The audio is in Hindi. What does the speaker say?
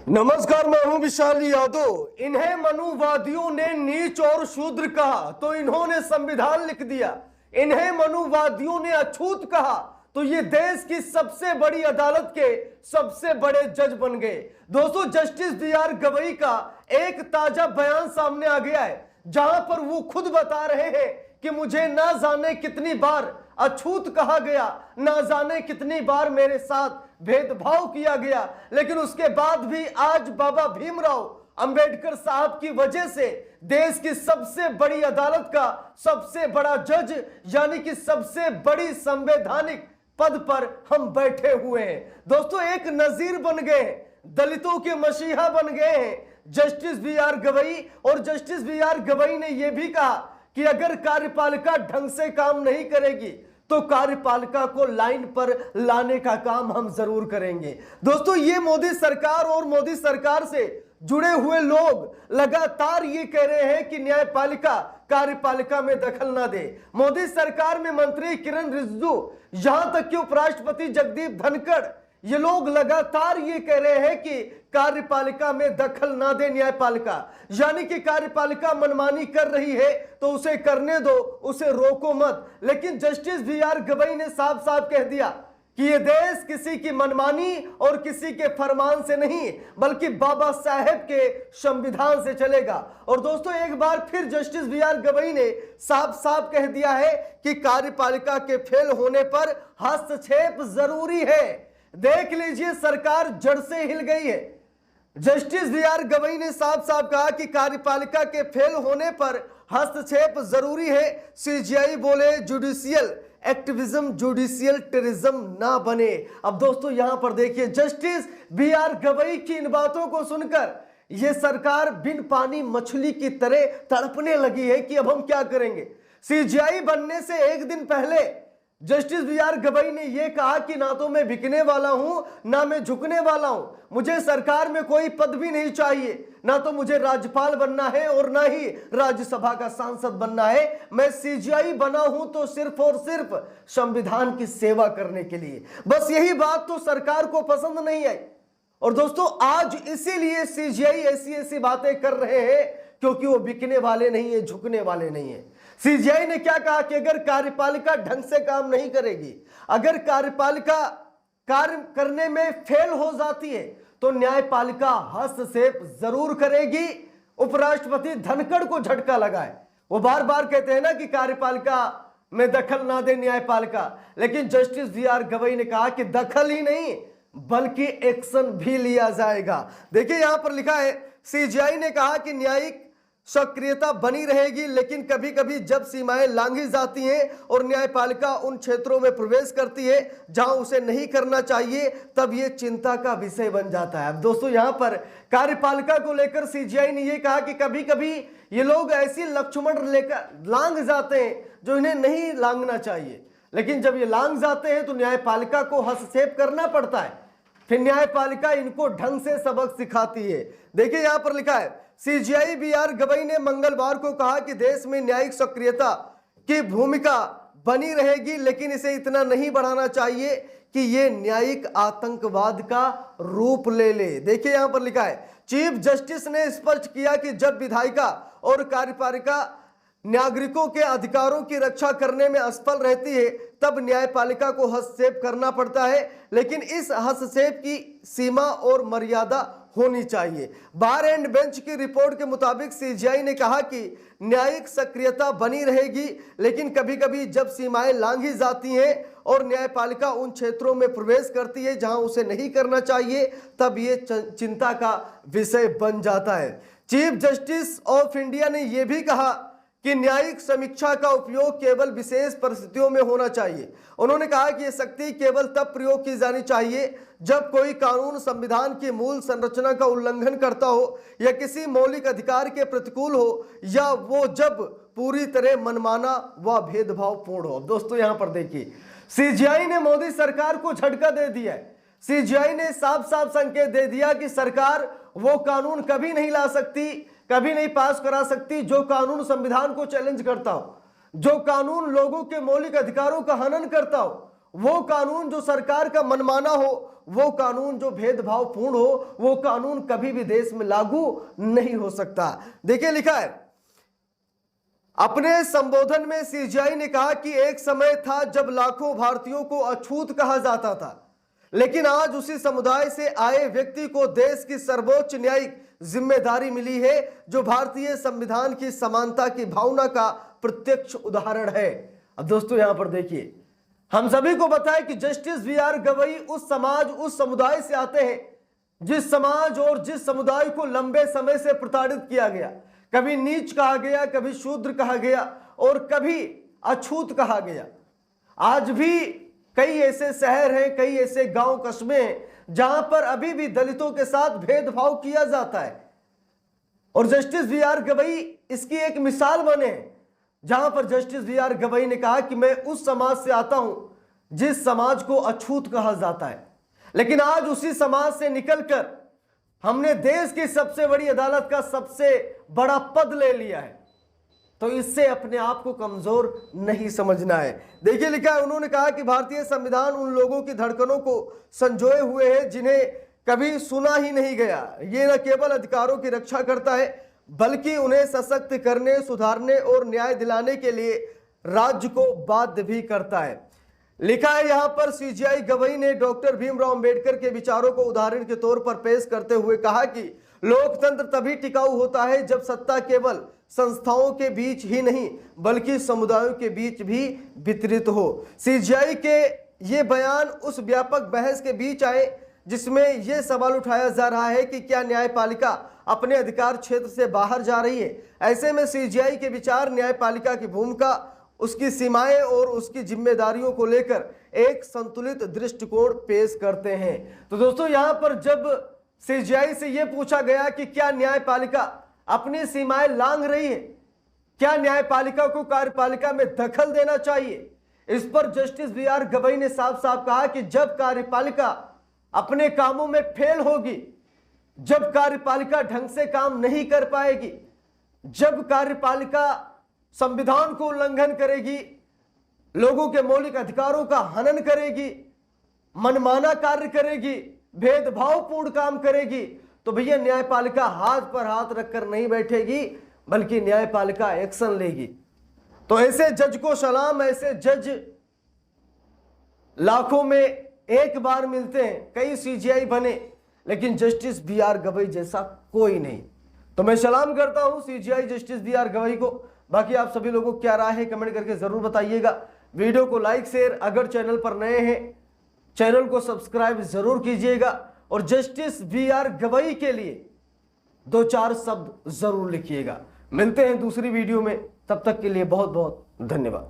नमस्कार, मैं हूं विशाल यादव। इन्हें मनुवादियों ने नीच और शूद्र कहा तो इन्होंने संविधान लिख दिया। इन्हें मनुवादियों ने अछूत कहा तो ये देश की सबसे बड़ी अदालत के सबसे बड़े जज बन गए। दोस्तों, जस्टिस बी.आर. गवई का एक ताजा बयान सामने आ गया है, जहां पर वो खुद बता रहे हैं कि मुझे ना जाने कितनी बार अछूत कहा गया, ना जाने कितनी बार मेरे साथ भेदभाव किया गया, लेकिन उसके बाद भी आज बाबा भीमराव अंबेडकर साहब की वजह से देश की सबसे बड़ी अदालत का सबसे बड़ा जज यानी कि सबसे बड़ी संवैधानिक पद पर हम बैठे हुए हैं। दोस्तों, एक नजीर बन गए हैं, दलितों के मसीहा बन गए हैं जस्टिस बी.आर. गवई। और जस्टिस बी.आर. गवई ने यह भी कहा कि अगर कार्यपालिका ढंग से काम नहीं करेगी तो कार्यपालिका को लाइन पर लाने का काम हम जरूर करेंगे। दोस्तों, ये मोदी सरकार और मोदी सरकार से जुड़े हुए लोग लगातार ये कह रहे हैं कि न्यायपालिका कार्यपालिका में दखल ना दे। मोदी सरकार में मंत्री किरण रिजिजू, यहां तक कि उपराष्ट्रपति जगदीप धनखड़, ये लोग लगातार ये कह रहे हैं कि कार्यपालिका में दखल ना दे न्यायपालिका, यानी कि कार्यपालिका मनमानी कर रही है तो उसे करने दो, उसे रोको मत। लेकिन जस्टिस बी.आर. गवई ने साफ साफ कह दिया कि ये देश किसी की मनमानी और किसी के फरमान से नहीं बल्कि बाबा साहेब के संविधान से चलेगा। और दोस्तों, एक बार फिर जस्टिस बी.आर. गवई ने साफ साफ कह दिया है कि कार्यपालिका के फेल होने पर हस्तक्षेप जरूरी है। देख लीजिए, सरकार जड़ से हिल गई है। Justice B R. गवई ने साफ साफ कहा कि कार्यपालिका के फेल होने पर हस्तक्षेप जरूरी है। सीजीआई बोले जुडिशियल एक्टिविज्म जुडिशियल टेररिज्म ना बने। अब दोस्तों, यहां पर देखिए, जस्टिस बी.आर. गवई की इन बातों को सुनकर यह सरकार बिन पानी मछली की तरह तड़पने लगी है कि अब हम क्या करेंगे। सीजीआई बनने से एक दिन पहले जस्टिस बी.आर. गवई ने यह कहा कि ना तो मैं बिकने वाला हूं ना मैं झुकने वाला हूं, मुझे सरकार में कोई पद भी नहीं चाहिए, ना तो मुझे राज्यपाल बनना है और ना ही राज्यसभा का सांसद बनना है। मैं सीजीआई बना हूं तो सिर्फ और सिर्फ संविधान की सेवा करने के लिए। बस यही बात तो सरकार को पसंद नहीं आई। और दोस्तों, आज इसीलिए सीजीआई ऐसी बातें कर रहे हैं क्योंकि वो बिकने वाले नहीं है, झुकने वाले नहीं है। सीजीआई ने क्या कहा कि अगर कार्यपालिका ढंग से काम नहीं करेगी, अगर कार्यपालिका कार्य करने में फेल हो जाती है तो न्यायपालिका हस्तक्षेप जरूर करेगी। उपराष्ट्रपति धनखड़ को झटका लगा है। वो बार बार कहते हैं ना कि कार्यपालिका में दखल ना दे न्यायपालिका, लेकिन जस्टिस बी.आर. गवई ने कहा कि दखल ही नहीं बल्कि एक्शन भी लिया जाएगा। देखिए, यहां पर लिखा है, सीजीआई ने कहा कि न्यायिक सक्रियता बनी रहेगी, लेकिन कभी कभी जब सीमाएं लांघी जाती हैं और न्यायपालिका उन क्षेत्रों में प्रवेश करती है जहां उसे नहीं करना चाहिए, तब यह चिंता का विषय बन जाता है। अब दोस्तों, यहां पर कार्यपालिका को लेकर सीजीआई ने यह कहा कि कभी कभी ये लोग ऐसी लक्ष्मण लेकर लांघ जाते हैं जो इन्हें नहीं लांघना चाहिए, लेकिन जब ये लांघ जाते हैं तो न्यायपालिका को हस्तक्षेप करना पड़ता है। फिर न्यायपालिका इनको ढंग से सबक सिखाती है। देखिए, यहां पर लिखा है, सीजीआई बी.आर. गवई ने मंगलवार को कहा कि देश में न्यायिक सक्रियता की भूमिका बनी रहेगी, लेकिन इसे इतना नहीं बढ़ाना चाहिए कि यह न्यायिक आतंकवाद का रूप ले ले। देखिए, यहां पर लिखा है, चीफ जस्टिस ने स्पष्ट किया कि जब विधायिका और कार्यपालिका नागरिकों के अधिकारों की रक्षा करने में असफल रहती है तब न्यायपालिका को हस्तक्षेप करना पड़ता है, लेकिन इस हस्तक्षेप की सीमा और मर्यादा होनी चाहिए। बार एंड बेंच की रिपोर्ट के मुताबिक सीजीआई ने कहा कि न्यायिक सक्रियता बनी रहेगी, लेकिन कभी कभी जब सीमाएं लांघी जाती हैं और न्यायपालिका उन क्षेत्रों में प्रवेश करती है जहां उसे नहीं करना चाहिए, तब ये चिंता का विषय बन जाता है। चीफ जस्टिस ऑफ इंडिया ने यह भी कहा कि न्यायिक समीक्षा का उपयोग केवल विशेष परिस्थितियों में होना चाहिए। उन्होंने कहा कि यह शक्ति केवल तब प्रयोग की जानी चाहिए जब कोई कानून संविधान की मूल संरचना का उल्लंघन करता हो या किसी मौलिक अधिकार के प्रतिकूल हो, या वो जब पूरी तरह मनमाना व भेदभावपूर्ण हो। दोस्तों, यहां पर देखिए, सीजीआई ने मोदी सरकार को झटका दे दिया है। सीजीआई ने साफ साफ संकेत दे दिया कि सरकार वो कानून कभी नहीं ला सकती, कभी नहीं पास करा सकती जो कानून संविधान को चैलेंज करता हो, जो कानून लोगों के मौलिक अधिकारों का हनन करता हो, वो कानून जो सरकार का मनमाना हो, वो कानून जो भेदभावपूर्ण हो, वो कानून कभी भी देश में लागू नहीं हो सकता। देखिए लिखा है, अपने संबोधन में सीजेआई ने कहा कि एक समय था जब लाखों भारतीयों को अछूत कहा जाता था, लेकिन आज उसी समुदाय से आए व्यक्ति को देश की सर्वोच्च न्यायिक जिम्मेदारी मिली है, जो भारतीय संविधान की समानता की भावना का प्रत्यक्ष उदाहरण है। अब दोस्तों यहां पर देखिए, हम सभी को बताएं कि जस्टिस वी.आर. गवई उस समाज, उस समुदाय से आते हैं जिस समाज और जिस समुदाय को लंबे समय से प्रताड़ित किया गया, कभी नीच कहा गया, कभी शूद्र कहा गया और कभी अछूत कहा गया। आज भी कई ऐसे शहर हैं, कई ऐसे गांव कस्बे हैं जहां पर अभी भी दलितों के साथ भेदभाव किया जाता है, और जस्टिस वी.आर. गवई इसकी एक मिसाल बने हैं, जहां पर जस्टिस वी.आर. गवई ने कहा कि मैं उस समाज से आता हूं जिस समाज को अछूत कहा जाता है, लेकिन आज उसी समाज से निकलकर हमने देश की सबसे बड़ी अदालत का सबसे बड़ा पद ले लिया है, तो इससे अपने आप को कमजोर नहीं समझना है। देखिए लिखा है, उन्होंने कहा कि भारतीय संविधान उन लोगों की धड़कनों को संजोए हुए है जिन्हें कभी सुना ही नहीं गया। ये न केवल अधिकारों की रक्षा करता है, बल्कि उन्हें सशक्त करने, सुधारने और न्याय दिलाने के लिए राज्य को बाध्य भी करता है। लिखा है यहां पर, सीजेआई गवई ने डॉक्टर भीमराव अंबेडकर के विचारों को उदाहरण के तौर पर पेश करते हुए कहा कि लोकतंत्र तभी टिकाऊ होता है जब सत्ता केवल संस्थाओं के बीच ही नहीं बल्कि समुदायों के बीच भी वितरित हो। सीजेआई के ये बयान उस व्यापक बहस के बीच आए जिसमें यह सवाल उठाया जा रहा है कि क्या न्यायपालिका अपने अधिकार क्षेत्र से बाहर जा रही है। ऐसे में सीजेआई के विचार न्यायपालिका की भूमिका, उसकी सीमाएं और उसकी जिम्मेदारियों को लेकर एक संतुलित दृष्टिकोण पेश करते हैं। तो दोस्तों यहां पर जब सीजेआई से यह पूछा गया कि क्या न्यायपालिका अपनी सीमाएं लांघ रही है, क्या न्यायपालिका को कार्यपालिका में दखल देना चाहिए, इस पर जस्टिस वी.आर. गवई ने साफ साफ कहा कि जब कार्यपालिका अपने कामों में फेल होगी, जब कार्यपालिका ढंग से काम नहीं कर पाएगी, जब कार्यपालिका संविधान को उल्लंघन करेगी, लोगों के मौलिक अधिकारों का हनन करेगी, मनमाना कार्य करेगी, भेदभावपूर्ण काम करेगी, तो भैया न्यायपालिका हाथ पर हाथ रखकर नहीं बैठेगी, बल्कि न्यायपालिका एक्शन लेगी। तो ऐसे जज को सलाम, ऐसे जज लाखों में एक बार मिलते हैं, कई सीजेआई बने, लेकिन जस्टिस वी.आर. गवई जैसा कोई नहीं। तो मैं सलाम करता हूं सीजेआई जस्टिस वी.आर. गवई को। बाकी आप सभी लोगों को क्या राय है कमेंट करके जरूर बताइएगा। वीडियो को लाइक शेयर, अगर चैनल पर नए हैं चैनल को सब्सक्राइब जरूर कीजिएगा, और जस्टिस वी.आर. गवई के लिए 2-4 शब्द जरूर लिखिएगा। मिलते हैं दूसरी वीडियो में, तब तक के लिए बहुत बहुत धन्यवाद।